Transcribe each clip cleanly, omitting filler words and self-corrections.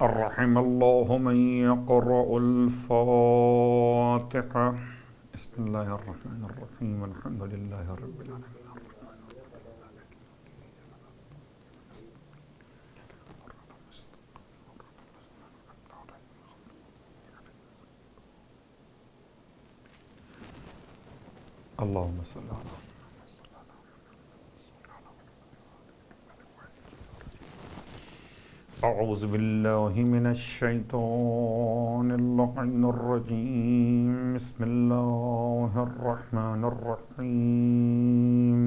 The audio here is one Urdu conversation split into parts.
رحم الله من يقرأ الفاتحة. بسم الله الرحمن الرحيم. الحمد لله رب العالمين. اللهم صل على أعوذ بالله من الشيطان اللعين الرجيم. بسم الله الرحمن الرحيم.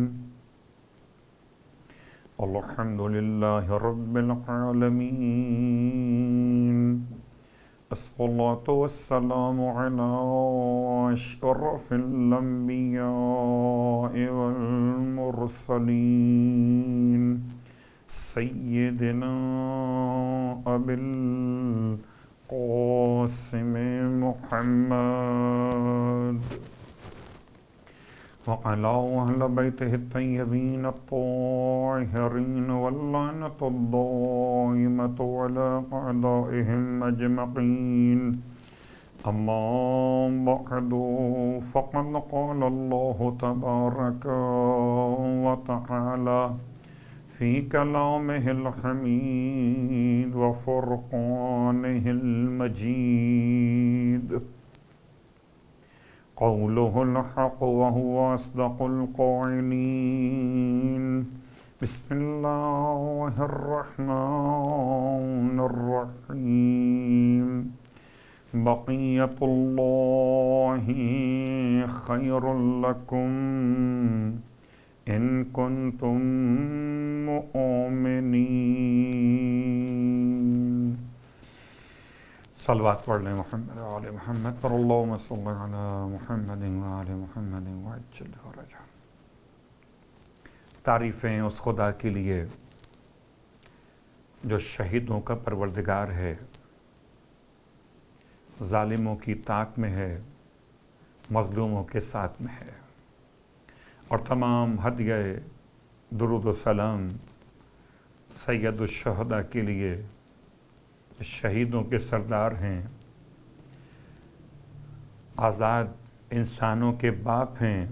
الحمد لله رب العالمين. الصلاة والسلام على أشرف الأنبياء والمرسلين سيدنا أبي القاسم محمد وعلى أهل بيته الطيبين الطاهرين واللعنة الدائمة على أعدائهم أجمعين. أما بعد فقد قال الله تبارك وتعالى في كلامه الحميد وفرقانه المجيد قوله الحق وهو أصدق القائلين. بسم الله الرحمن الرحيم. بقية الله خير لكم إن كنتم مؤمنين. صلوات پڑھ لیں محمد وعلی محمد پر اللہم صلی علی محمد وعلی محمد وعجل فرجہ. تعریفیں اس خدا کے لیے جو شہیدوں کا پروردگار ہے، ظالموں کی طاق میں ہے، مظلوموں کے ساتھ میں ہے، اور تمام ہدیہ درود و سلام سید الشہداء کے لیے، شہیدوں کے سردار ہیں، آزاد انسانوں کے باپ ہیں،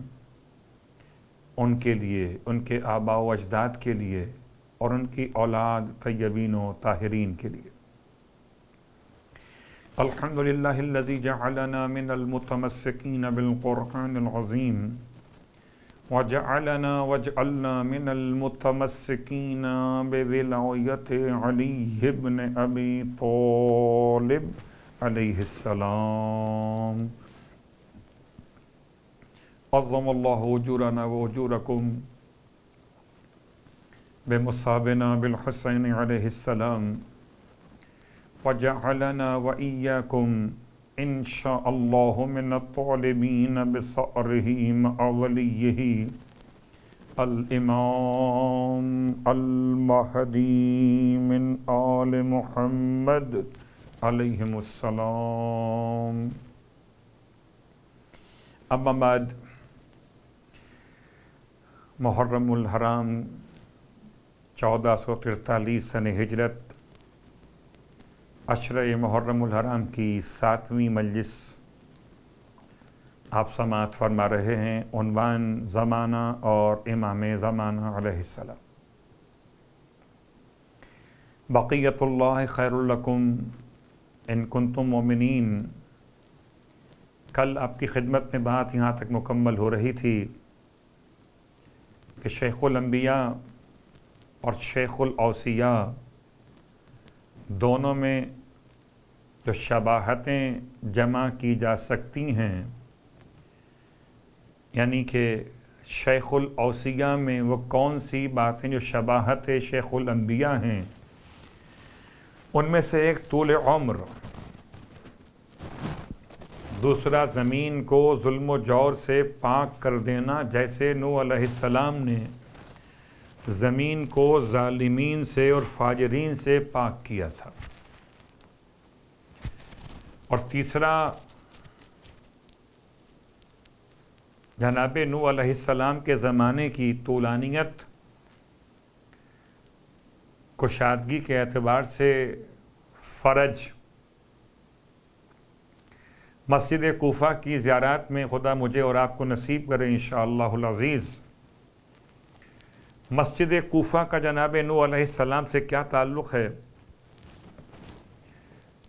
ان کے لیے، ان کے آباء و اجداد کے لیے، اور ان کی اولاد طیبین و طاہرین کے لیے. الحمدللہ الذی جعلنا من المتمسکین بالقرآن العظیم واجعلنا من المتمسکین بولایت علی بن ابی طالب علیہ السلام. عظم اللہ اجورنا واجورکم بمصابنا بالحسین علیہ السلام وجعلنا وإياكم إن شاء الله من الطالبين بصأره مع وليه الإمام المهدي من آل محمد عليهم السلام. اما بعد، محرم الحرام 1443 سن ہجرت، عشرہ محرم الحرام کی 7ویں مجلس آپ سماعت فرما رہے ہیں. عنوان زمانہ اور امام زمانہ علیہ السلام. بقیت اللہ خیر لکم ان کنتم مومنین. کل آپ کی خدمت میں بات یہاں تک مکمل ہو رہی تھی کہ شیخ الانبیاء اور شیخ الاوصیاء دونوں میں جو شباہتیں جمع کی جا سکتی ہیں، یعنی کہ شیخ الاوصیاء میں وہ کون سی باتیں جو شباہت شیخ الانبیاء ہیں، ان میں سے ایک طول عمر، دوسرا زمین کو ظلم و جور سے پاک کر دینا، جیسے نوح علیہ السلام نے زمین کو ظالمین سے اور فاجرین سے پاک کیا تھا. اور تیسرا جناب نوح علیہ السلام کے زمانے کی طولانیت کشادگی کے اعتبار سے فرج مسجد کوفہ کی زیارات میں خدا مجھے اور آپ کو نصیب کرے انشاءاللہ العزیز۔ مسجد کوفہ کا جناب نوح علیہ السلام سے کیا تعلق ہے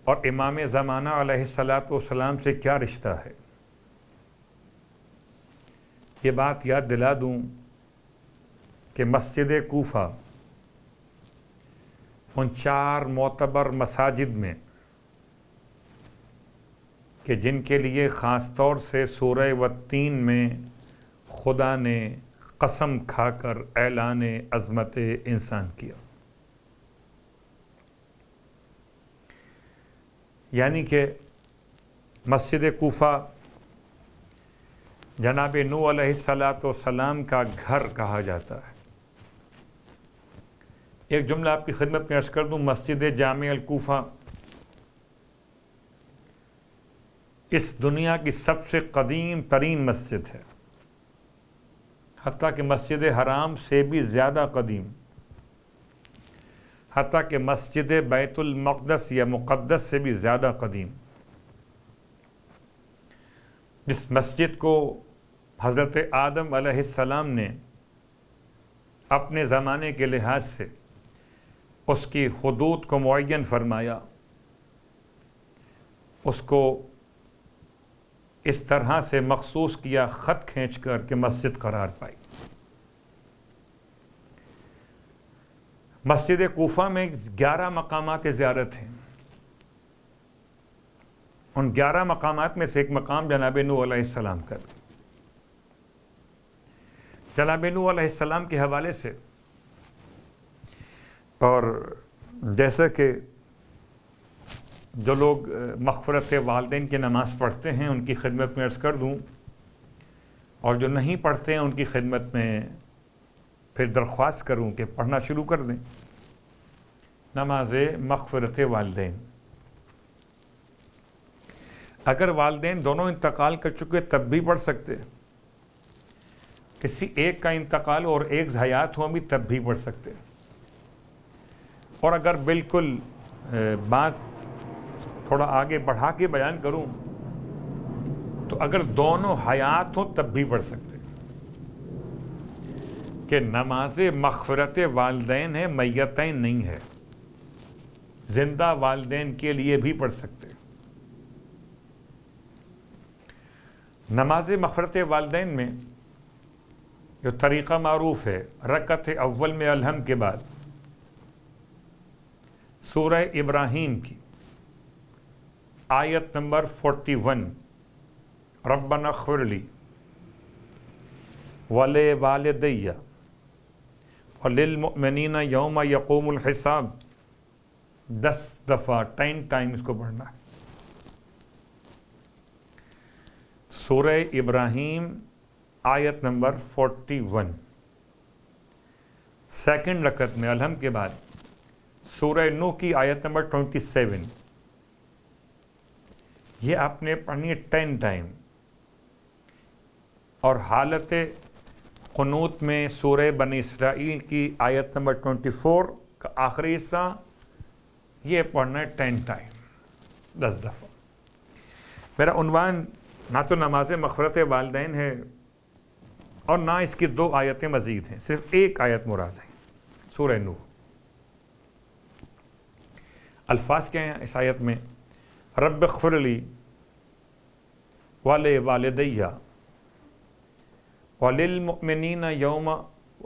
اور امام زمانہ علیہ السلام سے کیا رشتہ ہے، یہ بات یاد دلا دوں کہ مسجد کوفہ ان 4 معتبر مساجد میں کہ جن کے لیے خاص طور سے سورہ والتین میں خدا نے قسم کھا کر اعلان عظمت انسان کیا، یعنی کہ مسجد کوفہ جناب نوح علیہ السلام کا گھر کہا جاتا ہے۔ ایک جملہ آپ کی خدمت میں عرض کر دوں، مسجد جامع الکوفہ اس دنیا کی سب سے قدیم ترین مسجد ہے، حتیٰ کہ مسجد حرام سے بھی زیادہ قدیم، حتیٰ کہ مسجد بیت المقدس یا مقدس سے بھی زیادہ قدیم، جس مسجد کو حضرت آدم علیہ السلام نے اپنے زمانے کے لحاظ سے اس کی حدود کو معین فرمایا، اس کو اس طرح سے مخصوص کیا خط کھینچ کر کہ مسجد قرار پائی۔ مسجد کوفہ میں 11 مقامات زیارت ہیں، ان 11 مقامات میں سے ایک مقام جناب نوح علیہ السلام کا۔ جناب نوح علیہ السلام کے حوالے سے، اور جیسا کہ جو لوگ مغفرت والدین کی نماز پڑھتے ہیں ان کی خدمت میں عرض کر دوں، اور جو نہیں پڑھتے ہیں ان کی خدمت میں پھر درخواست کروں کہ پڑھنا شروع کر دیں، نماز مغفرت والدین۔ اگر والدین دونوں انتقال کر چکے تب بھی پڑھ سکتے، کسی ایک کا انتقال اور ایک حیات ہو بھی تب بھی پڑھ سکتے، اور اگر بالکل بات تھوڑا آگے بڑھا کے بیان کروں تو اگر دونوں حیات ہوں تب بھی پڑھ سکتے، کہ نماز مغفرت والدین ہے، میتین نہیں ہے، زندہ والدین کے لیے بھی پڑھ سکتے۔ نماز مغفرت والدین میں جو طریقہ معروف ہے، رکعت اول میں الحمد کے بعد سورہ ابراہیم کی آیت نمبر 41، ربنا اغفر لی ولوالدی وللمؤمنین یوم یقوم الحساب 10 دفعہ 10 ٹائم اس کو پڑھنا ہے۔ سورہ ابراہیم آیت نمبر 41، سیکنڈ رکعت میں الحمد کے بعد سورہ نوح کی آیت نمبر 27، یہ آپ نے پڑھنی ہے 10 ٹائم، اور حالت قنوت میں سورہ بنی اسرائیل کی آیت نمبر 24 کا آخری حصہ یہ پڑھنا ہے 10 ٹائم 10 دفعہ۔ میرا عنوان نہ تو نماز مغفرت والدین ہے اور نہ اس کی 2 آیتیں مزید ہیں، صرف ایک آیت مراد ہے، سورہ نوح۔ الفاظ کیا ہیں اس آیت میں؟ رب اغفر لی ولوالدی وللمؤمنین یوم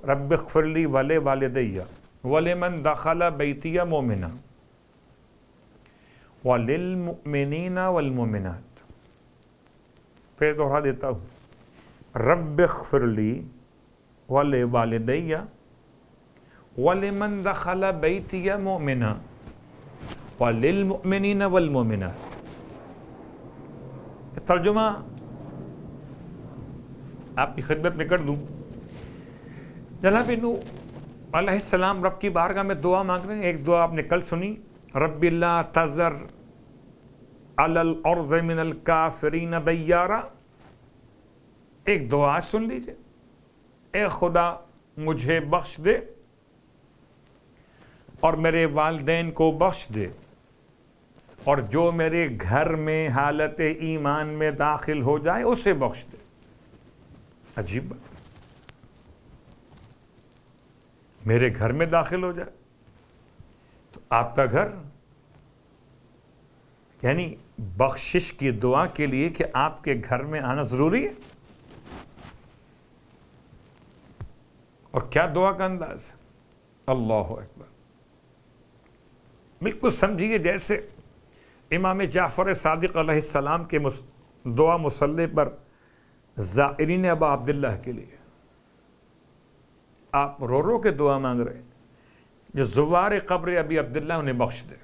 رب اغفر لی ولوالدی ولمن دخل بیتی مؤمنا وللمؤمنین والمؤمنات۔ پھر دوہرا دیتا ہوں، رب اغفر لی ولوالدی ولمن دخل بیتی مؤمنا وللمؤمنین والمؤمنات۔ ترجمہ آپ کی خدمت میں کر دوں، جناب نوح علیہ السلام رب کی بارگاہ میں دعا مانگ رہے ہیں۔ ایک دعا آپ نے کل سنی، رب لا تذر علی الارض من الکافرین دیارا۔ ایک دعا سن لیجئے، اے خدا مجھے بخش دے اور میرے والدین کو بخش دے اور جو میرے گھر میں حالت ایمان میں داخل ہو جائے اسے بخش دے۔ عجیب بات، میرے گھر میں داخل ہو جائے تو آپ کا گھر، یعنی بخشش کی دعا کے لیے کہ آپ کے گھر میں آنا ضروری ہے۔ اور کیا دعا کا انداز ہے، اللہ اکبر، بالکل سمجھیے جیسے امام جعفر صادق علیہ السلام کے دعا مصلی پر زائرین ابا عبداللہ کے لیے آپ رو رو کے دعا مانگ رہے ہیں، جو زوار قبر ابی عبداللہ انہیں بخش دے،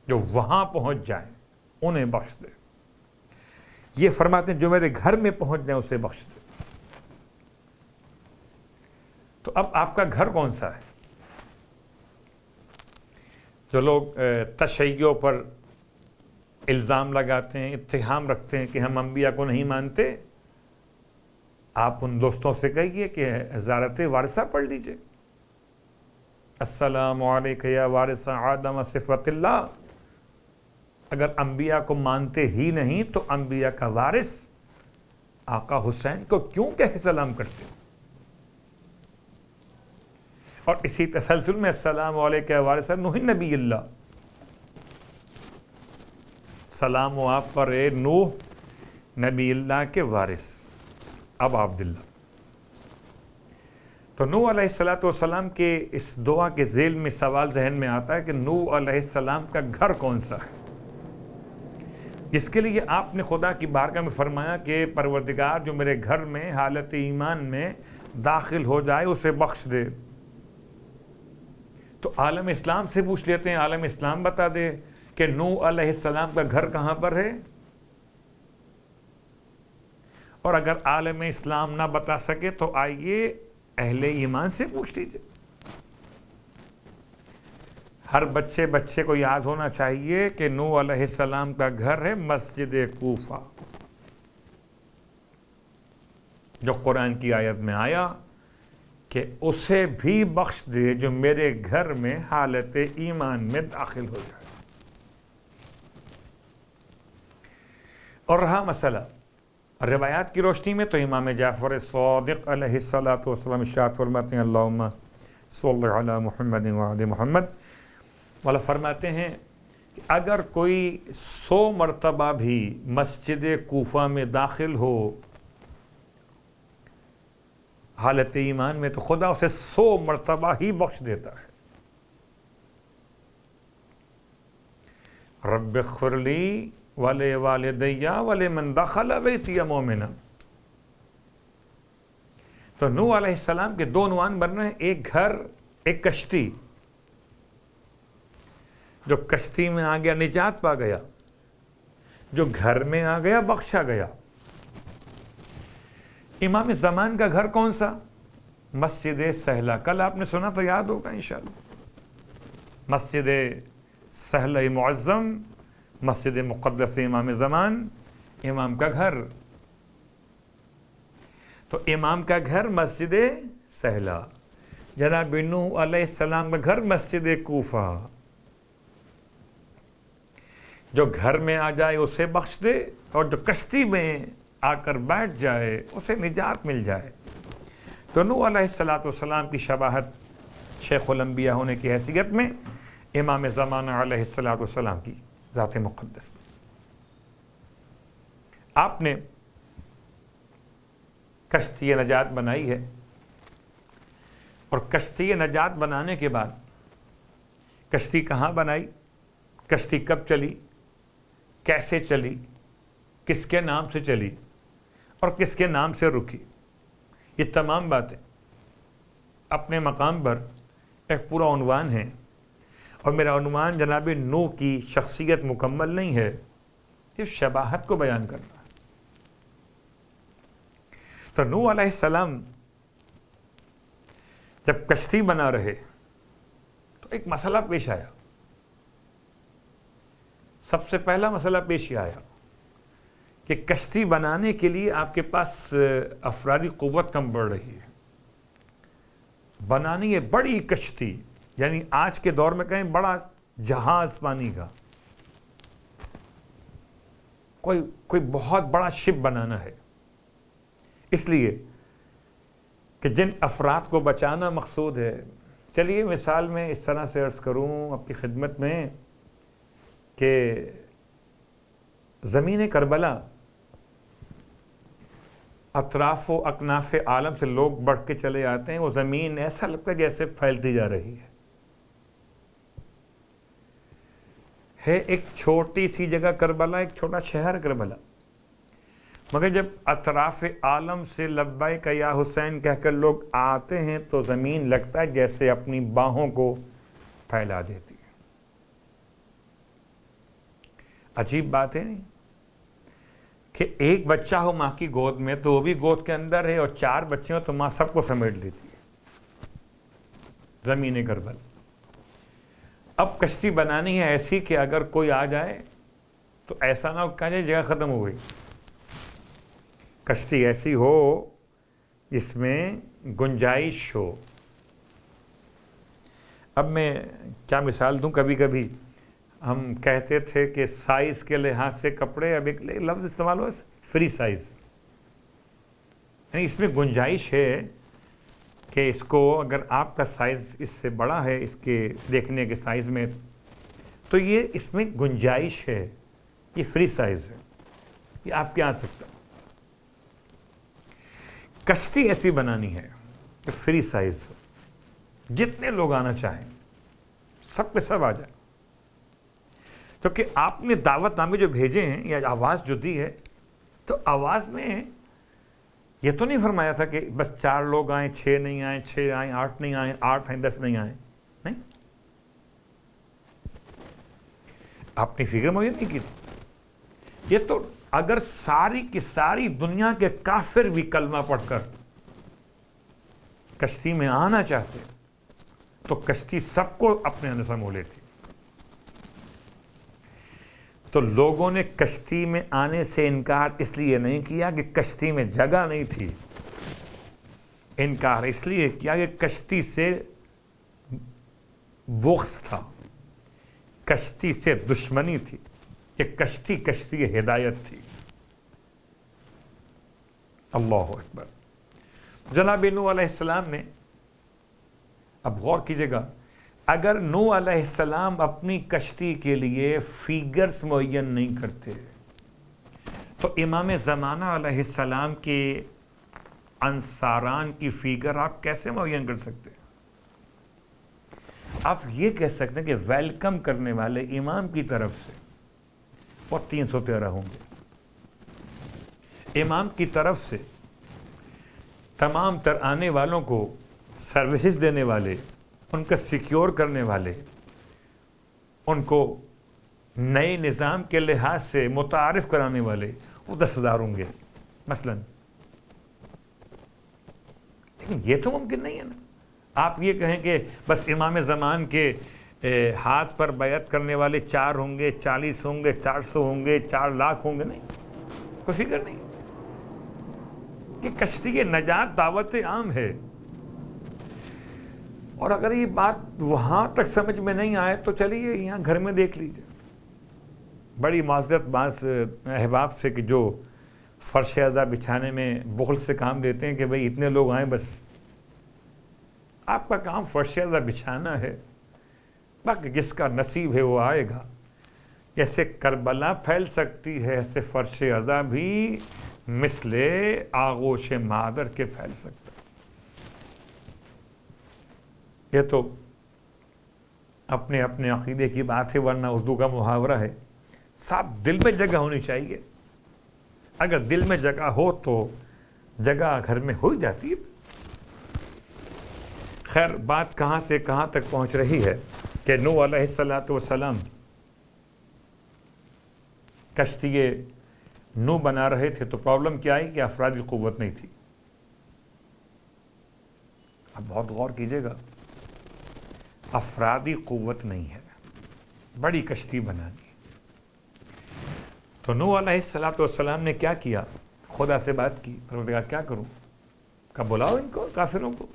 جو وہاں پہنچ جائیں انہیں بخش دے۔ یہ فرماتے ہیں جو میرے گھر میں پہنچ جائیں اسے بخش دے۔ تو اب آپ کا گھر کون سا ہے؟ جو لوگ تشیع پر الزام لگاتے ہیں، اتہام رکھتے ہیں کہ ہم انبیاء کو نہیں مانتے، آپ ان دوستوں سے کہیے کہ زیارت وارثہ پڑھ لیجئے، السلام علیک یا وارث آدم صفوت اللہ۔ اگر انبیاء کو مانتے ہی نہیں تو انبیاء کا وارث آقا حسین کو کیوں کہہ کے سلام کرتے؟ اور اسی تسلسل میں السلام علیک یا وارث نوح نبی اللہ، سلام و آپ پر اے نوح نبی اللہ کے وارث ابا عبداللہ۔ تو نوح علیہ السلام کے اس دعا کے ذیل میں سوال ذہن میں آتا ہے کہ نوح علیہ السلام کا گھر کون سا ہے، جس کے لیے آپ نے خدا کی بارگاہ میں فرمایا کہ پروردگار جو میرے گھر میں حالت ایمان میں داخل ہو جائے اسے بخش دے۔ تو عالم اسلام سے پوچھ لیتے ہیں، عالم اسلام بتا دے کہ نوح علیہ السلام کا گھر کہاں پر ہے۔ اور اگر عالم اسلام نہ بتا سکے تو آئیے اہل ایمان سے پوچھ لیجیے۔ ہر بچے کو یاد ہونا چاہیے کہ نوح علیہ السلام کا گھر ہے مسجد کوفہ، جو قرآن کی آیت میں آیا کہ اسے بھی بخش دے جو میرے گھر میں حالت ایمان میں داخل ہو جائے۔ اور رہا مسئلہ روایات کی روشنی میں، تو امام جعفر صادق علیہ السلام ارشاد فرماتے ہیں اللہم صلی علی محمد وعلی محمد، والا فرماتے ہیں کہ اگر کوئی 100 مرتبہ بھی مسجد کوفہ میں داخل ہو حالت ایمان میں تو خدا اسے 100 مرتبہ ہی بخش دیتا ہے۔ رب اغفر لی ولوالدی ولمن دخل بیتی مومنا۔ تو نوح علیہ السلام کے 2 عنوان بن رہے ہیں، ایک گھر، ایک کشتی۔ جو کشتی میں آ گیا نجات پا گیا، جو گھر میں آ گیا بخشا گیا۔ امام زمان کا گھر کون سا؟ مسجد سہلہ، کل آپ نے سنا تو یاد ہوگا انشاءاللہ۔ مسجد سہلہ معظم، مسجد مقدس امام زمان، امام کا گھر۔ تو امام کا گھر مسجد سہلہ، جناب نوح علیہ السلام کا گھر مسجد کوفہ۔ جو گھر میں آ جائے اسے بخش دے، اور جو کشتی میں آ کر بیٹھ جائے اسے نجات مل جائے۔ تو نوح علیہ السلام کی شباہت شیخ الانبیاء ہونے کی حیثیت میں امام زمانہ علیہ السلام کی ذات مقدس۔ آپ نے کشتی نجات بنائی ہے، اور کشتی نجات بنانے کے بعد کشتی کہاں بنائی، کشتی کب چلی، کیسے چلی، کس کے نام سے چلی اور کس کے نام سے رکی، یہ تمام باتیں اپنے مقام پر ایک پورا عنوان ہے۔ اور میرا عنوان جناب نوح کی شخصیت مکمل نہیں ہے، یہ شباہت کو بیان کرنا ہے۔ تو نوح علیہ السلام جب کشتی بنا رہے تو ایک مسئلہ پیش آیا۔ سب سے پہلا مسئلہ پیش یہ آیا کہ کشتی بنانے کے لیے آپ کے پاس افرادی قوت کم پڑ رہی ہے۔ بنانی ہے بڑی کشتی، یعنی آج کے دور میں کہیں بڑا جہاز پانی کا، کوئی بہت بڑا شپ بنانا ہے، اس لیے کہ جن افراد کو بچانا مقصود ہے. چلیے مثال میں اس طرح سے عرض کروں آپ کی خدمت میں کہ زمین کربلا اطراف و اکناف عالم سے لوگ بڑھ کے چلے آتے ہیں، وہ زمین ایسا لگتا ہے جیسے پھیلتی جا رہی ہے ایک چھوٹی سی جگہ کربلا، ایک چھوٹا شہر کربلا، مگر جب اطراف عالم سے لبیک یا حسین کہہ کر لوگ آتے ہیں تو زمین لگتا ہے جیسے اپنی باہوں کو پھیلا دیتی ہے. عجیب بات ہے نہیں کہ ایک بچہ ہو ماں کی گود میں تو وہ بھی گود کے اندر ہے، اور 4 بچے ہوں تو ماں سب کو سمیٹ لیتی ہے. زمین کربلا. اب کشتی بنانی ہے ایسی کہ اگر کوئی آ جائے تو ایسا نہ ہو کہ جگہ ختم ہو گئی. کشتی ایسی ہو جس میں گنجائش ہو. اب میں کیا مثال دوں، کبھی کبھی ہم کہتے تھے کہ سائز کے لحاظ سے کپڑے، اب ایک لفظ استعمال ہو فری سائز، یعنی اس میں گنجائش ہے کہ اس کو اگر آپ کا سائز اس سے بڑا ہے اس کے دیکھنے کے سائز میں تو یہ اس میں گنجائش ہے، یہ فری سائز ہے، یہ آپ کے آ سکتا. کشتی ایسی بنانی ہے کہ فری سائز ہو، جتنے لوگ آنا چاہیں سب پہ سب آ جائے. کیونکہ آپ نے دعوت نامے جو بھیجے ہیں یا آواز جو دی ہے تو آواز میں یہ تو نہیں فرمایا تھا کہ بس 4 لوگ آئیں، 6 نہیں آئیں، 6 آئیں، 8 نہیں آئیں، 8 ہیں، 10 نہیں آئیں. نہیں، آپ نے فکر موجود نہیں کی تھی. یہ تو اگر ساری کی ساری دنیا کے کافر بھی کلمہ پڑھ کر کشتی میں آنا چاہتے تو کشتی سب کو اپنے اندر سمو لیتی. تو لوگوں نے کشتی میں آنے سے انکار اس لیے نہیں کیا کہ کشتی میں جگہ نہیں تھی، انکار اس لیے کیا کہ کشتی سے بغض تھا، کشتی سے دشمنی تھی. یہ کشتی ہدایت تھی. اللہ اکبر. جناب نوح علیہ السلام نے، اب غور کیجئے گا، اگر نوح علیہ السلام اپنی کشتی کے لیے فیگرز معین نہیں کرتے تو امام زمانہ علیہ السلام کے انصاران کی فیگر آپ کیسے معین کر سکتے ہیں؟ آپ یہ کہہ سکتے ہیں کہ ویلکم کرنے والے امام کی طرف سے وہ 313 ہوں گے. امام کی طرف سے تمام تر آنے والوں کو سروسز دینے والے، ان کا سیکیور کرنے والے، ان کو نئے نظام کے لحاظ سے متعارف کرانے والے وہ 10,000 ہوں گے مثلا. لیکن یہ تو ممکن نہیں ہے نا. آپ یہ کہیں کہ بس امام زمان کے ہاتھ پر بیعت کرنے والے 4 ہوں گے، 40 ہوں گے، 400 ہوں گے، 4 لاکھ ہوں گے. نہیں، کوئی فکر نہیں. کہ کشتی نجات دعوت عام ہے. اور اگر یہ بات وہاں تک سمجھ میں نہیں آئے تو چلیے یہاں گھر میں دیکھ لیجیے. بڑی معذرت بعض احباب سے کہ جو فرش ازا بچھانے میں بخل سے کام دیتے ہیں کہ بھئی اتنے لوگ آئیں، بس آپ کا کام فرش ازا بچھانا ہے، باقی جس کا نصیب ہے وہ آئے گا. جیسے کربلا پھیل سکتی ہے ایسے فرش ازا بھی مثل آغوش مادر کے پھیل سکتا ہے. یہ تو اپنے اپنے عقیدے کی بات ہے، ورنہ اردو کا محاورہ ہے، صاحب دل میں جگہ ہونی چاہیے. اگر دل میں جگہ ہو تو جگہ گھر میں ہو جاتی ہے. خیر، بات کہاں سے کہاں تک پہنچ رہی ہے کہ نوح علیہ السلام کشتی نوح بنا رہے تھے تو پرابلم کیا ہے کہ افرادی قوت نہیں تھی. اب بہت غور کیجئے گا، افرادی قوت نہیں ہے، بڑی کشتی بنانی. تو نوح علیہ السلام نے کیا کیا؟ خدا سے بات کی. پروردگار کیا کروں؟ کہ بلاؤ ان کو، کافروں کو.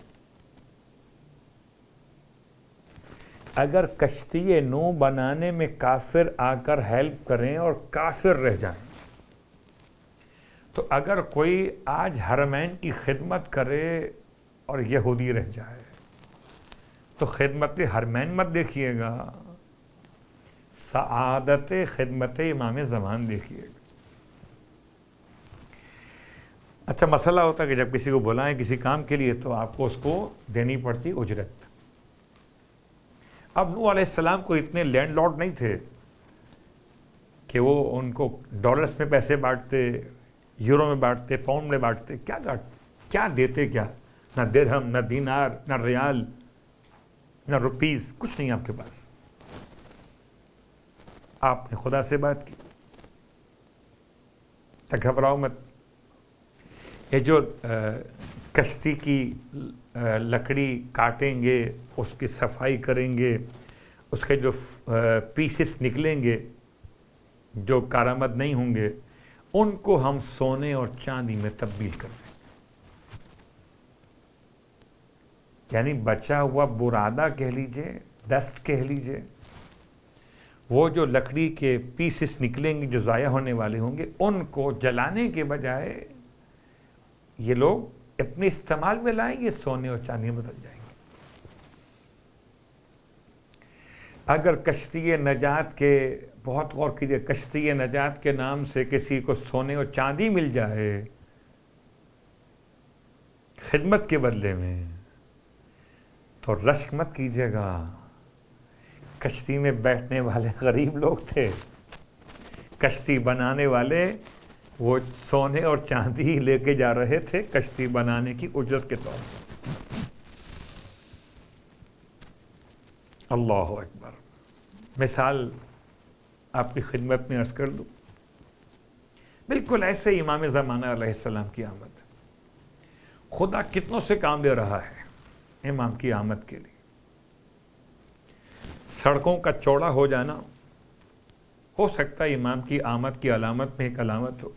اگر کشتی نوح بنانے میں کافر آ کر ہیلپ کریں اور کافر رہ جائیں تو اگر کوئی آج حرمین کی خدمت کرے اور یہودی رہ جائے تو خدمت حرمین مت دیکھیے گا، سعادت خدمت امام زمان دیکھیے گا۔ اچھا مسئلہ ہوتا ہے کہ جب کسی کو بلائیں کسی کام کے لیے تو آپ کو اس کو دینی پڑتی اجرت۔ اب نوح علیہ السلام کو اتنے لینڈ لارڈ نہیں تھے کہ وہ ان کو ڈالرز میں پیسے بانٹتے، یورو میں بانٹتے، پاؤنڈ میں بانٹتے، کیا دیتے، کیا نہ درہم، نہ دینار، نہ ریال، نہ روپیز، کچھ نہیں آپ کے پاس۔ آپ نے خدا سے بات کی، گھبراؤ مت۔ یہ جو کشتی کی لکڑی کاٹیں گے، اس کی صفائی کریں گے، اس کے جو پیسز نکلیں گے جو کارآمد نہیں ہوں گے، ان کو ہم سونے اور چاندی میں تبدیل کر دیں۔ یعنی بچا ہوا برادہ کہہ لیجئے، ڈسٹ کہہ لیجئے، وہ جو لکڑی کے پیسز نکلیں گے جو ضائع ہونے والے ہوں گے، ان کو جلانے کے بجائے یہ لوگ اپنے استعمال میں لائیں گے، سونے اور چاندی میں بدل جائیں گے۔ اگر کشتی نجات کے، بہت غور کیجیے، کشتی نجات کے نام سے کسی کو سونے اور چاندی مل جائے خدمت کے بدلے میں، تو رشک مت کیجیے گا۔ کشتی میں بیٹھنے والے غریب لوگ تھے، کشتی بنانے والے وہ سونے اور چاندی لے کے جا رہے تھے کشتی بنانے کی اجرت کے طور پر۔ اللہ اکبر۔ مثال آپ کی خدمت میں عرض کر دوں، بالکل ایسے امام زمانہ علیہ السلام کی آمد، خدا کتنوں سے کام دے رہا ہے امام کی آمد کے لیے۔ سڑکوں کا چوڑا ہو جانا ہو سکتا ہے امام کی آمد کی علامت میں ایک علامت ہو،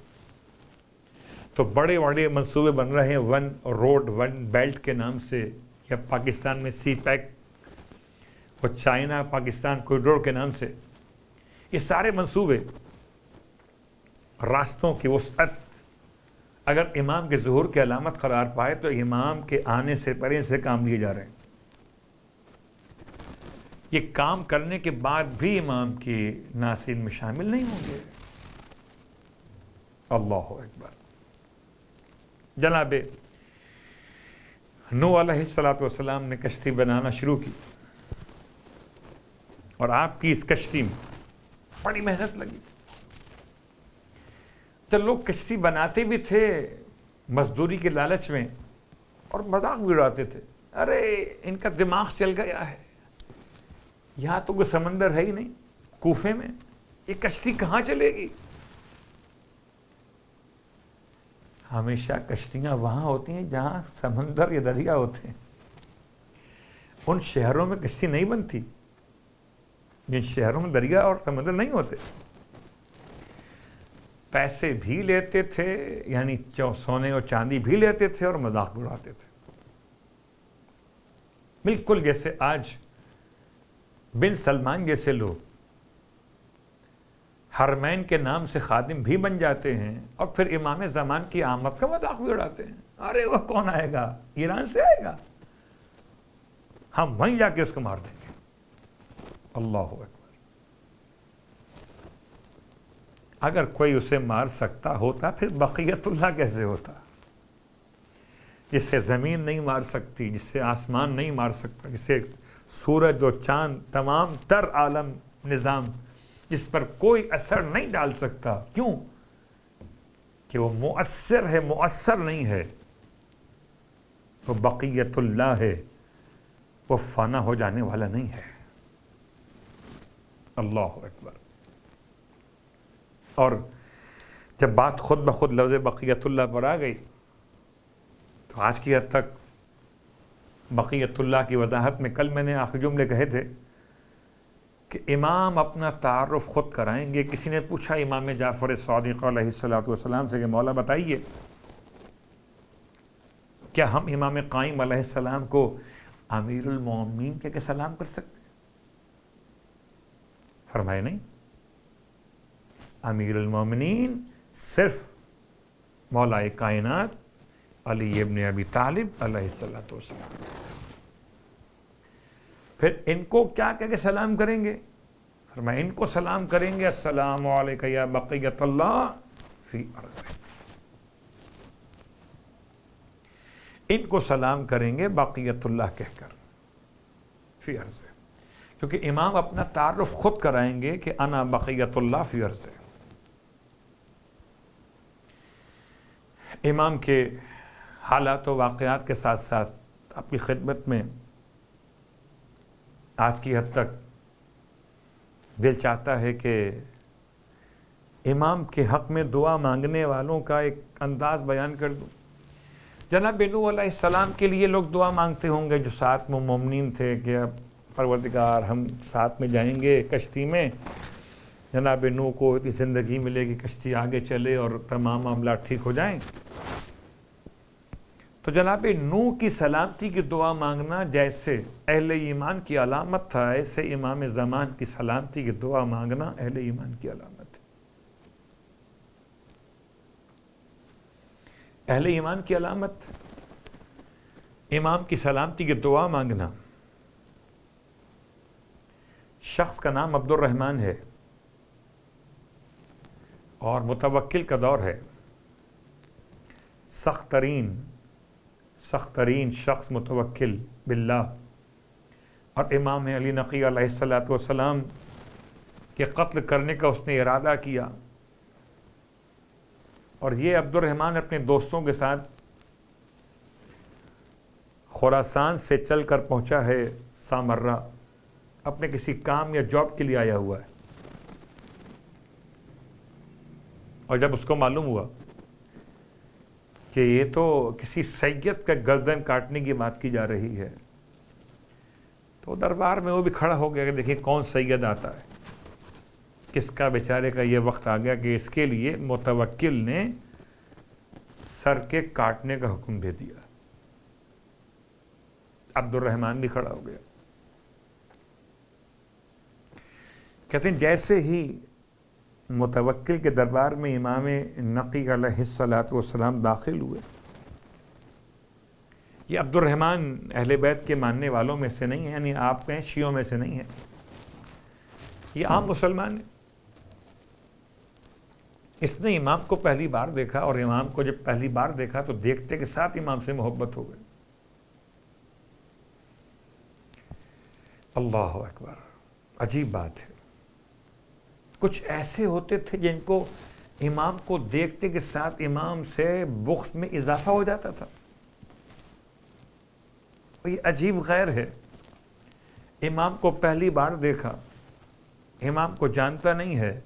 تو بڑے بڑے منصوبے بن رہے ہیں، ون روڈ ون بیلٹ کے نام سے، یا پاکستان میں سی پیک اور چائنا پاکستان کوریڈور کے نام سے، یہ سارے منصوبے راستوں کی وسعت اگر امام کے ظہور کی علامت قرار پائے تو امام کے آنے سے پہلے سے کام لیے جا رہے ہیں۔ یہ کام کرنے کے بعد بھی امام کی ناصرین میں شامل نہیں ہوں گے۔ اللہ اکبر۔ جناب نوح علیہ السلام نے کشتی بنانا شروع کی، اور آپ کی اس کشتی میں بڑی محنت لگی۔ تو لوگ کشتی بناتے بھی تھے مزدوری کے لالچ میں، اور مذاق بھی اڑاتے تھے، ارے ان کا دماغ چل گیا ہے، یہاں تو کوئی سمندر ہے ہی نہیں، کوفے میں یہ کشتی کہاں چلے گی؟ ہمیشہ کشتیاں وہاں ہوتی ہیں جہاں سمندر یا دریا ہوتے ہیں، ان شہروں میں کشتی نہیں بنتی جن شہروں میں دریا اور سمندر نہیں ہوتے۔ پیسے بھی لیتے تھے، یعنی سونے اور چاندی بھی لیتے تھے، اور مذاق بھی اڑاتے تھے، بالکل جیسے آج بن سلمان جیسے لوگ حرمین کے نام سے خادم بھی بن جاتے ہیں، اور پھر امام زمان کی آمد کا مذاق بھی اڑاتے ہیں، ارے وہ کون آئے گا، ایران سے آئے گا، ہم وہیں جا کے اس کو مار دیں گے۔ اللہ اکبر۔ اگر کوئی اسے مار سکتا ہوتا پھر بقیت اللہ کیسے ہوتا؟ جسے زمین نہیں مار سکتی، جسے آسمان نہیں مار سکتا، جسے سورج و چاند تمام تر عالم نظام جس پر کوئی اثر نہیں ڈال سکتا، کیوں کہ وہ مؤثر ہے، مؤثر نہیں ہے، وہ بقیت اللہ ہے، وہ فنا ہو جانے والا نہیں ہے۔ اللہ اکبر۔ اور جب بات خود بخود لفظ بقیت اللہ پر آ گئی تو آج کی حد تک بقیت اللہ کی وضاحت میں کل میں نے آخری جملے کہے تھے کہ امام اپنا تعارف خود کرائیں گے۔ کسی نے پوچھا امام جعفر صادق علیہ السلام سے کہ مولا بتائیے کیا ہم امام قائم علیہ السلام کو امیر المومنین کہہ کے سلام کر سکتے ہیں؟ فرمائے نہیں، امیر المومنین صرف مولا کائنات علی ابن ابی طالب علیہ السلام. پھر ان کو کیا کہہ کے سلام کریں گے؟ فرمایا ان کو سلام کریں گے السلام علیکم یا بقیت اللہ فی ارضہ. ان کو سلام کریں گے بقیت اللہ کہہ کر فی ارضہ، کیونکہ امام اپنا تعارف خود کرائیں گے کہ انا بقیت اللہ فی ارضہ. امام کے حالات و واقعات کے ساتھ ساتھ آپ کی خدمت میں آج کی حد تک دل چاہتا ہے کہ امام کے حق میں دعا مانگنے والوں کا ایک انداز بیان کر دوں. جناب نوح علیہ السلام کے لیے لوگ دعا مانگتے ہوں گے جو ساتھ میں مومنین تھے کہ اب پروردگار ہم ساتھ میں جائیں گے کشتی میں، جناب نوح کو اتنی زندگی ملے گی کشتی آگے چلے اور تمام معاملات ٹھیک ہو جائیں. تو جناب نوح کی سلامتی کی دعا مانگنا جیسے اہل ایمان کی علامت تھا، ایسے امام زمان کی سلامتی کی دعا مانگنا اہل ایمان کی علامت ہے. اہل ایمان کی علامت امام کی سلامتی کی دعا مانگنا. شخص کا نام عبد الرحمن ہے اور متوکل کا دور ہے. سخت ترین شخص متوکل باللہ، اور امام علی نقی علیہ السلام کے قتل کرنے کا اس نے ارادہ کیا. اور یہ عبد الرحمن اپنے دوستوں کے ساتھ خراسان سے چل کر پہنچا ہے سامرہ، اپنے کسی کام یا جاب کے لیے آیا ہوا ہے. اور جب اس کو معلوم ہوا کہ یہ تو کسی سید کا گردن کاٹنے کی بات کی جا رہی ہے، تو دربار میں وہ بھی کھڑا ہو گیا کہ دیکھیں کون سید آتا ہے، کس کا بیچارے کا یہ وقت آ گیا کہ اس کے لیے متوکل نے سر کے کاٹنے کا حکم دے دیا. عبد الرحمن بھی کھڑا ہو گیا. کہتے ہیں جیسے ہی متوکل کے دربار میں امام نقی علیہ السلام داخل ہوئے، یہ عبد الرحمن اہل بیت کے ماننے والوں میں سے نہیں ہے، یعنی آپ کے شیعوں میں سے نہیں ہے، یہ عام مسلمان ہے. اس نے امام کو پہلی بار دیکھا، اور امام کو جب پہلی بار دیکھا تو دیکھتے کے ساتھ امام سے محبت ہو گئی. اللہ اکبر، عجیب بات ہے. کچھ ایسے ہوتے تھے جن کو امام کو دیکھتے کے ساتھ امام سے بغض میں اضافہ ہو جاتا تھا. یہ عجیب غیر ہے. امام کو پہلی بار دیکھا، امام کو جانتا نہیں ہے،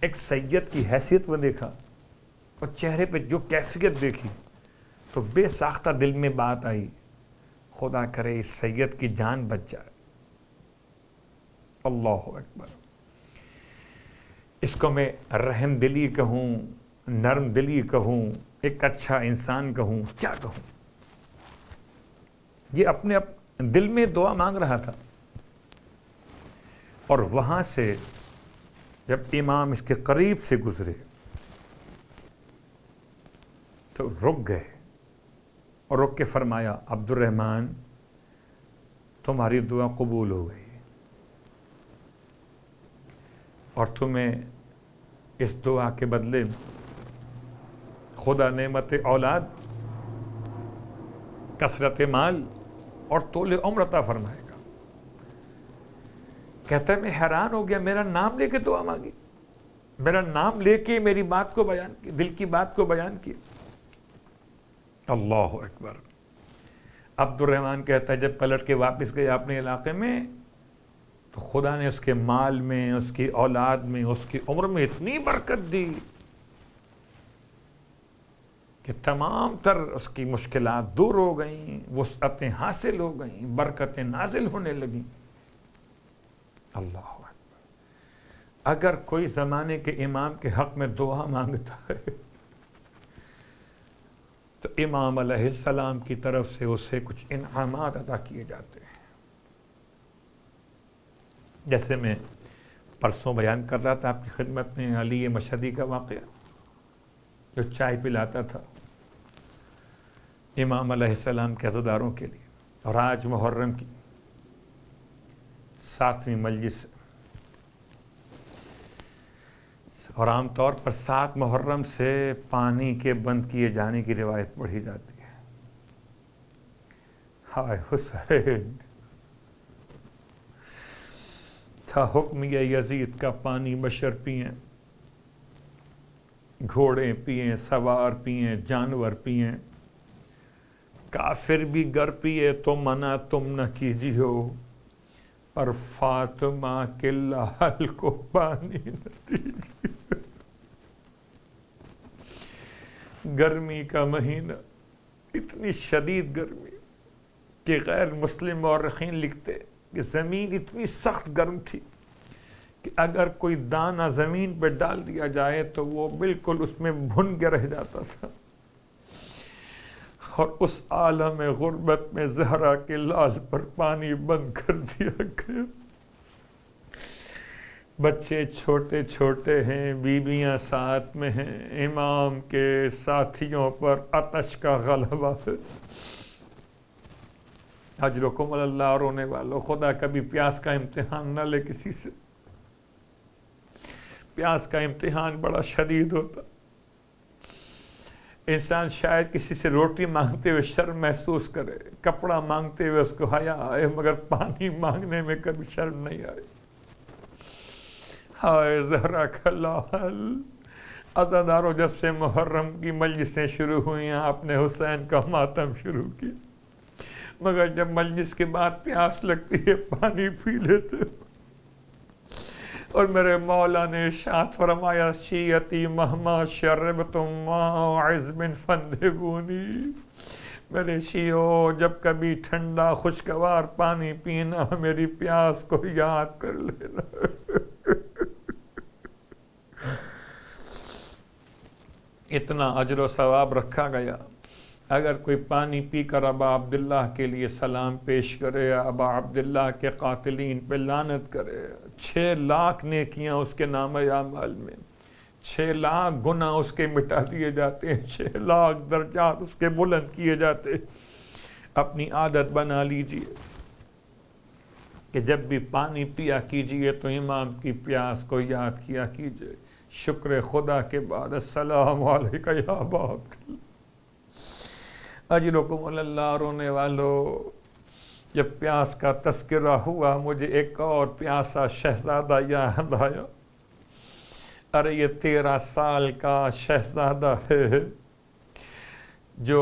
ایک سید کی حیثیت میں دیکھا اور چہرے پہ جو کیفیت دیکھی تو بے ساختہ دل میں بات آئی، خدا کرے اس سید کی جان بچ جائے. اللہ اکبر. اس کو میں رحم دلی کہوں، نرم دلی کہوں، ایک اچھا انسان کہوں، کیا کہوں. یہ اپنے دل میں دعا مانگ رہا تھا، اور وہاں سے جب امام اس کے قریب سے گزرے تو رک گئے اور رک کے فرمایا عبد الرحمن تمہاری دعا قبول ہو گئی، اور تمہیں اس دعا کے بدلے خدا نعمت اولاد، کثرت مال اور طول عمر عطا فرمائے گا. کہتا ہے میں حیران ہو گیا، میرا نام لے کے دعا مانگی، میرا نام لے کے میری بات کو بیان کی، دل کی بات کو بیان کی. اللہ اکبر. عبد الرحمن کہتا ہے جب پلٹ کے واپس گئے اپنے علاقے میں تو خدا نے اس کے مال میں، اس کی اولاد میں، اس کی عمر میں اتنی برکت دی کہ تمام تر اس کی مشکلات دور ہو گئیں، وسعتیں حاصل ہو گئیں، برکتیں نازل ہونے لگیں. اللہ اکبر. اگر کوئی زمانے کے امام کے حق میں دعا مانگتا ہے تو امام علیہ السلام کی طرف سے اسے کچھ انعامات عطا کیے جاتے ہیں. جیسے میں پرسوں بیان کر رہا تھا آپ کی خدمت میں علی مشہدی کا واقعہ. جو چائے پلاتا تھا امام علیہ السلام کے عزاداروں کے لیے. اور آج محرم کی 7ویں مجلس، اور عام طور پر 7 محرم سے پانی کے بند کیے جانے کی روایت پڑھی جاتی ہے. ہائے حسین، تھا حکم یہ یزید کا پانی بشر پئیں، گھوڑے پئیں، سوار پئیں، جانور پئیں، کافر بھی گر پیے تو منع تم نہ کیجیو، پر فاطمہ کے لال کو پانی نہ دیجیے. گرمی کا مہینہ، اتنی شدید گرمی کہ غیر مسلم مورخین لکھتے کہ زمین اتنی سخت گرم تھی کہ اگر کوئی دانہ زمین پہ ڈال دیا جائے تو وہ بالکل اس میں بھن کے رہ جاتا تھا. اور اس عالم غربت میں زہرا کے لال پر پانی بند کر دیا گیا. بچے چھوٹے چھوٹے ہیں، بیویاں ساتھ میں ہیں، امام کے ساتھیوں پر آتش کا غلبہ ہے. اجرکم اللہ. رونے والوں، خدا کبھی پیاس کا امتحان نہ لے کسی سے. پیاس کا امتحان بڑا شدید ہوتا. انسان شاید کسی سے روٹی مانگتے ہوئے شرم محسوس کرے، کپڑا مانگتے ہوئے اس کو حیا آئے، مگر پانی مانگنے میں کبھی شرم نہیں آئے. ہائے زہرا کا لال. عزاداروں، جب سے محرم کی مجلسیں شروع ہوئی ہیں آپ نے حسین کا ماتم شروع کیا، مگر جب مجلس کے بعد پیاس لگتی ہے پانی پی لیتے ہو. اور میرے مولا نے ارشاد فرمایا، شیعتی مہما شربتم ماعز من فندبونی. میرے شیعو، جب کبھی ٹھنڈا خوشگوار پانی پینا، میری پیاس کو یاد کر لینا. اتنا اجر و ثواب رکھا گیا. اگر کوئی پانی پی کر ابا عبداللہ کے لیے سلام پیش کرے، ابا عبداللہ کے قاتلین پہ لعنت کرے، 6 لاکھ نیکیاں اس کے نام اعمال میں، 6 لاکھ گناہ اس کے مٹا دیے جاتے ہیں، 6 لاکھ درجات اس کے بلند کیے جاتے ہیں. اپنی عادت بنا لیجئے کہ جب بھی پانی پیا کیجئے تو امام کی پیاس کو یاد کیا کیجئے. شکر خدا کے بعد السلام علیکہ یا ابا عبداللہ. اجرکم اللہ. رونے والو، جب پیاس کا تذکرہ ہوا مجھے ایک اور پیاسا شہزادہ یاد آیا. ارے یہ 13 سال کا شہزادہ ہے جو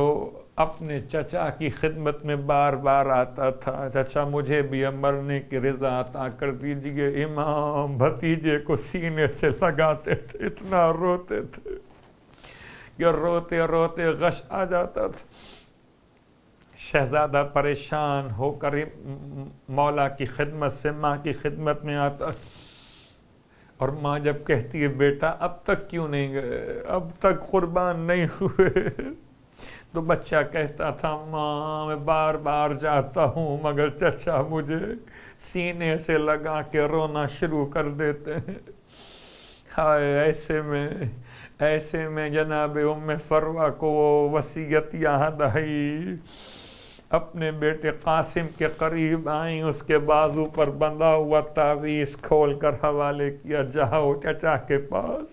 اپنے چچا کی خدمت میں بار بار آتا تھا، چچا مجھے بھی مرنے کی رضا عطا کر دیجئے. امام بھتیجے کو سینے سے لگاتے تھے، اتنا روتے تھے کہ روتے روتے غش آ جاتا تھا. شہزادہ پریشان ہو کر مولا کی خدمت سے ماں کی خدمت میں آتا، اور ماں جب کہتی ہے بیٹا اب تک کیوں نہیں گئے، اب تک قربان نہیں ہوئے، تو بچہ کہتا تھا ماں میں بار بار جاتا ہوں مگر چچا مجھے سینے سے لگا کے رونا شروع کر دیتے ہیں. ہائے ایسے میں جناب ام فروہ کو وہ وصیت یاد آئی. اپنے بیٹے قاسم کے قریب آئیں، اس کے بازو پر بندھا ہوا تعویذ کھول کر حوالے کیا، جاؤ چچا کے پاس،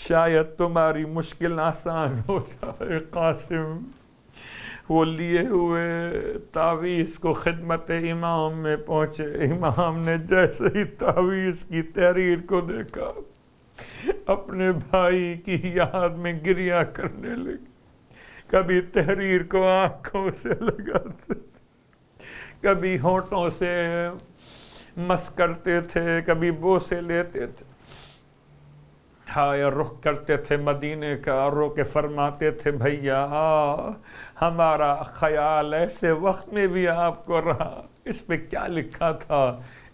شاید تمہاری مشکل آسان ہو جائے. قاسم وہ لیے ہوئے تعویذ کو خدمت امام میں پہنچے. امام نے جیسے ہی تعویذ کی تحریر کو دیکھا اپنے بھائی کی یاد میں گریہ کرنے لگے. کبھی تحریر کو آنکھوں سے لگاتے تھے، کبھی ہونٹوں سے مس کرتے تھے، کبھی بوسے لیتے تھے. ہائے رخ کرتے تھے مدینے کا، رو کے فرماتے تھے بھیا ہمارا خیال ایسے وقت میں بھی آپ کو رہا. اس پہ کیا لکھا تھا؟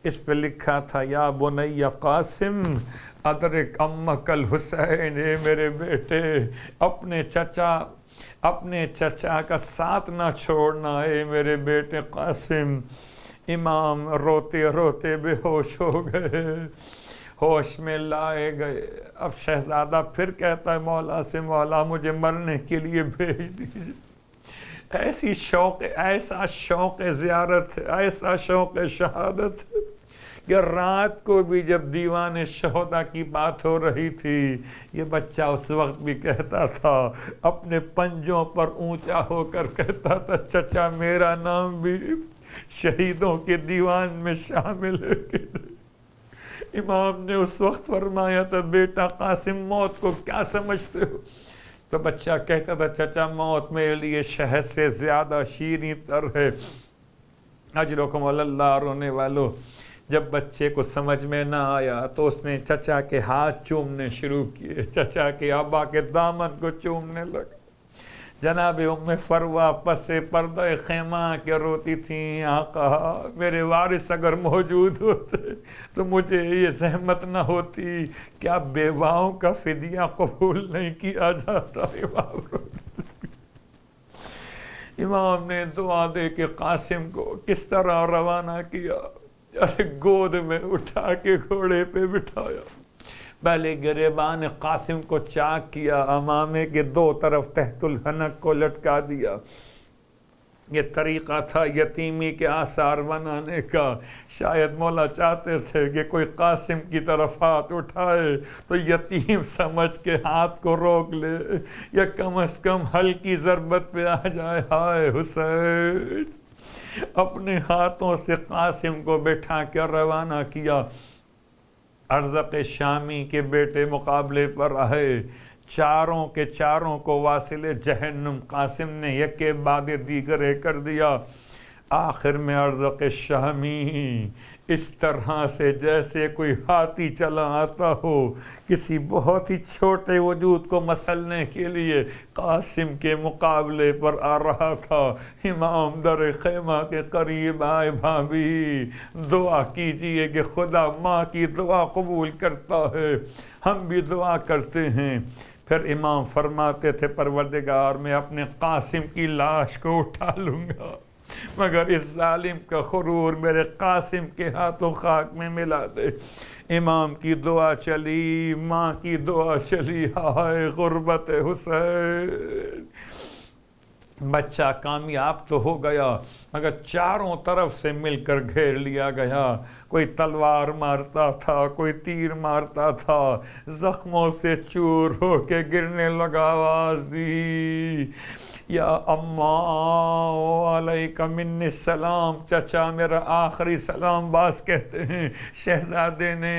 اس پہ لکھا تھا یا بنی قاسم ادرک امک الحسین. میرے بیٹے اپنے چچا کا ساتھ نہ چھوڑنا ہے میرے بیٹے قاسم. امام روتے روتے بے ہوش ہو گئے. ہوش میں لائے گئے۔ اب شہزادہ پھر کہتا ہے مولا سے، مولا مجھے مرنے کے لیے بھیج دیجیے۔ ایسا شوق زیارت، ایسا شوق شہادت کہ رات کو بھی جب دیوان شہداء کی بات ہو رہی تھی، یہ بچہ اس وقت بھی کہتا تھا، اپنے پنجوں پر اونچا ہو کر کہتا تھا، چچا میرا نام بھی شہیدوں کے دیوان میں شامل ہے۔ امام نے اس وقت فرمایا تھا، بیٹا قاسم موت کو کیا سمجھتے ہو؟ تو بچہ کہتا تھا، چچا موت میرے لیے شہد سے زیادہ شیریں تر ہے۔ اجرکم علی اللہ رونے والو، جب بچے کو سمجھ میں نہ آیا تو اس نے چچا کے ہاتھ چومنے شروع کیے، چچا کے ابا کے دامن کو چومنے لگا۔ جناب ام فروہ پس پردہ خیمہ کے روتی تھیں، آقا میرے وارث اگر موجود ہوتے تو مجھے یہ زحمت نہ ہوتی، کیا بیواؤں کا فدیہ قبول نہیں کیا جاتا؟ امام نے دعا دے کے قاسم کو کس طرح روانہ کیا، ارے گود میں اٹھا کے گھوڑے پہ بٹھایا، پہلے گریبان قاسم کو چاک کیا، امامے کے دو طرف تحت الحنک کو لٹکا دیا۔ یہ طریقہ تھا یتیمی کے آثار بنانے کا۔ شاید مولا چاہتے تھے کہ کوئی قاسم کی طرف ہاتھ اٹھائے تو یتیم سمجھ کے ہاتھ کو روک لے، یا کم از کم ہلکی ضربت پہ آ جائے، ہائے حسین۔ اپنے ہاتھوں سے قاسم کو بٹھا کر روانہ کیا۔ ارزق شامی کے بیٹے مقابلے پر آئے، چاروں کے چاروں کو واصل جہنم قاسم نے یکے بعد دیگرے کر دیا۔ آخر میں ارزق شامی اس طرح سے جیسے کوئی ہاتھی چلا آتا ہو، کسی بہت ہی چھوٹے وجود کو مسلنے کے لیے قاسم کے مقابلے پر آ رہا تھا۔ امام در خیمہ کے قریب آئے، بھابی دعا کیجئے کہ خدا ماں کی دعا قبول کرتا ہے، ہم بھی دعا کرتے ہیں۔ پھر امام فرماتے تھے، پروردگار میں اپنے قاسم کی لاش کو اٹھا لوں گا، مگر اس ظالم کا غرور میرے قاسم کے ہاتھوں خاک میں ملا دے۔ امام کی دعا چلی، ماں کی دعا چلی، ہائے غربت حسین۔ بچہ کامیاب تو ہو گیا مگر چاروں طرف سے مل کر گھیر لیا گیا۔ کوئی تلوار مارتا تھا، کوئی تیر مارتا تھا، زخموں سے چور ہو کے گرنے لگا، آواز دی، یا اماں علیکہ منی السلام، چچا میرا آخری سلام باز کہتے ہیں۔ شہزادے نے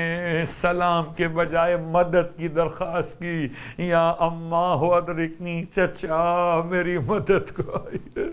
سلام کے بجائے مدد کی درخواست کی، یا اماں ادرکنی، چچا میری مدد کو آئیے۔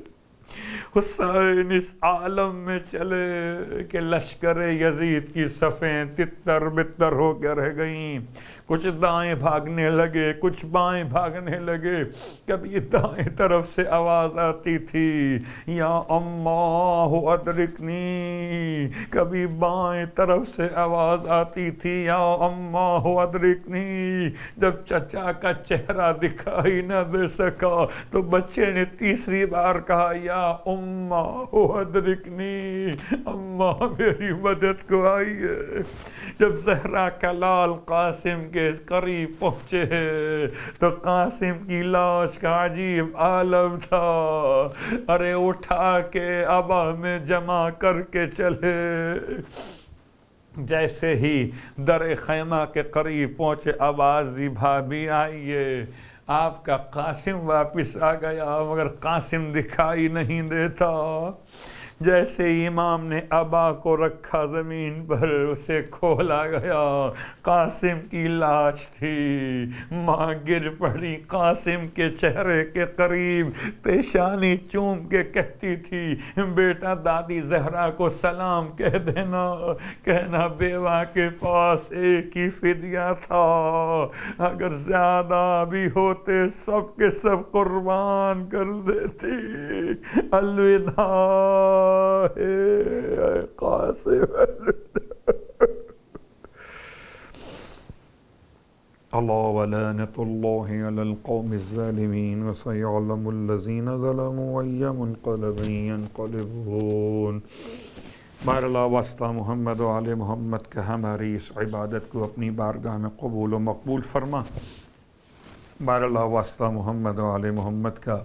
حسین اس عالم میں چلے کہ لشکر یزید کی صفیں تتر بتر ہو کے رہ گئیں، کچھ دائیں بھاگنے لگے، کچھ بائیں بھاگنے لگے۔ کبھی دائیں طرف سے آواز آتی تھی، یا اماں ادرکنی، کبھی بائیں طرف سے آواز آتی تھی، یا اماں ادرکنی۔ جب چچا کا چہرہ دکھائی نہ دے سکا تو بچے نے تیسری بار کہا، یا اماں ادرکنی، اماں میری مدد کو آئیے۔ جب زہرا کا لال قاسم کے قریب پہنچے تو قاسم کی لاش کا عجیب عالم تھا، ارے اٹھا کے ابا میں جمع کر کے چلے۔ جیسے ہی در خیمہ کے قریب پہنچے، آواز دی، بھابی آئیے، آپ کا قاسم واپس آ گیا، مگر قاسم دکھائی نہیں دیتا۔ جیسے امام نے ابا کو رکھا زمین پر، اسے کھولا گیا، قاسم کی لاش تھی۔ ماں گر پڑی قاسم کے چہرے کے قریب، پیشانی چوم کے کہتی تھی، بیٹا دادی زہرا کو سلام کہہ دینا، کہنا بیوہ کے پاس ایک ہی فدیہ تھا، اگر زیادہ بھی ہوتے سب کے سب قربان کر دیتی۔ الوداع قاسم۔ اللہ ولعنۃ اللہ علی القوم الظالمین، وسیعلم الذین ظلموا أی منقلب ینقلبون۔ بار اللہ واسطہ محمد و آل محمد کا ہماری اس عبادت کو اپنی بارگاہ میں قبول و مقبول فرما۔ بار اللہ واسطہ محمد و آل محمد کا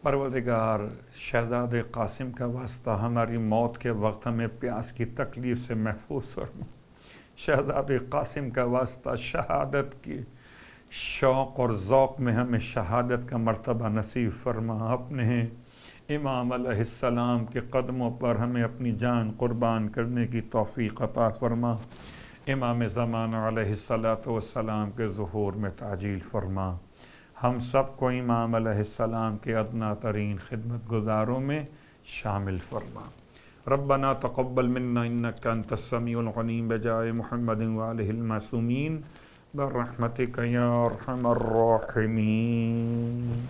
پروردگار شہزاد قاسم کا واسطہ ہماری موت کے وقت ہمیں پیاس کی تکلیف سے محفوظ فرما۔ شہزاد قاسم کا واسطہ شہادت کی شوق اور ذوق میں ہمیں شہادت کا مرتبہ نصیب فرما۔ اپنے امام علیہ السلام کے قدموں پر ہمیں اپنی جان قربان کرنے کی توفیق عطا فرما۔ امام زمانہ علیہ السلام کے ظہور میں تعجیل فرما۔ ہم سب کو امام علیہ السلام کے ادنا ترین خدمت گزاروں میں شامل فرما۔ ربنا تقبل منا انک انت السمیع العلیم بجائے محمد وآلہ المعصومین برحمتک یا ارحم الراحمین۔